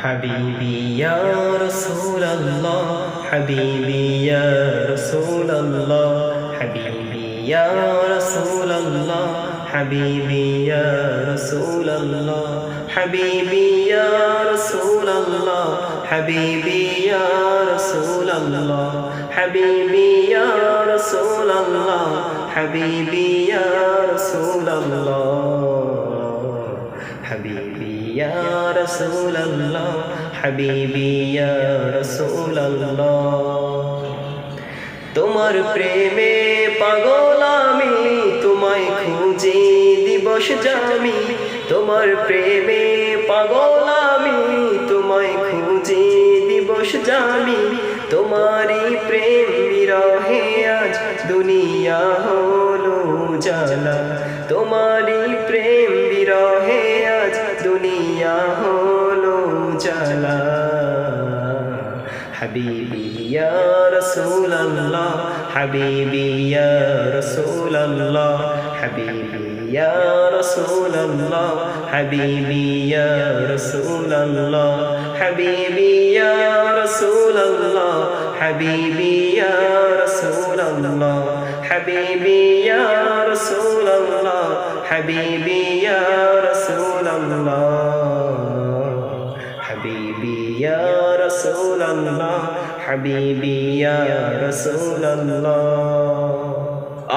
حبيبي يا رسول الله حبيبي يا رسول الله حبيبي يا رسول الله حبيبي يا رسول الله حبيبي يا رسول الله حبيبي يا رسول الله حبيبي يا رسول الله حبيبي يا رسول الله حبيبي يا رسول الله حبيبي يا رسول الله তোমার প্রেমে পাগল আমি তোমায় খুঁজি দিবস জামি তোমার প্রেমে পাগল আমি তোমায় খুঁজি দিবস জামি তোমারই প্রেম বিরহে আজ দুনিয়া হলো জালা তোমারই প্রেম বিরহে আজ দুনিয়া হলো জালা حبيبي يا رسول الله حبيبي يا رسول الله حبيبي يا رسول الله حبيبي يا رسول الله حبيبي يا رسول الله حبيبي يا رسول الله حبيبي يا رسول الله حبيبي يا رسول الله حبيبي يا رسول الله حبيبي يا رسول الله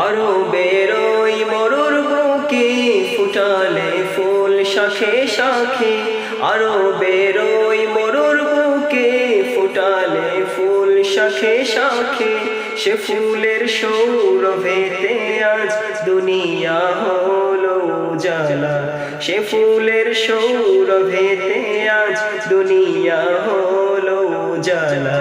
আরবের ওই মরুর বুকে ফুটালে ফুল শাখে শাখে আরবের ওই মরুর বুকে ফুটালে ফুল শাখে শাখে সে ফুলের সৌরভেতে আজ দুনিয়া হলো জালা সে ফুলের সৌরভেতে আজ দুনিয়া হলো জালা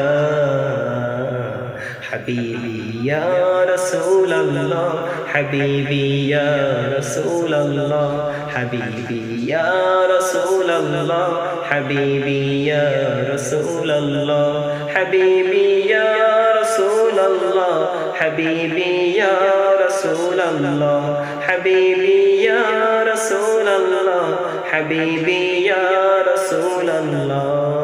حبيبي يا رسول الله حبيبي يا رسول الله حبيبي يا رسول الله حبيبي يا رسول الله حبيبي يا رسول الله حبيبي يا رسول الله حبيبي يا رسول الله حبيبي يا رسول الله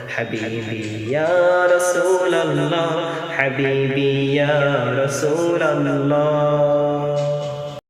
حبيبي يا رسول الله حبيبي يا رسول الله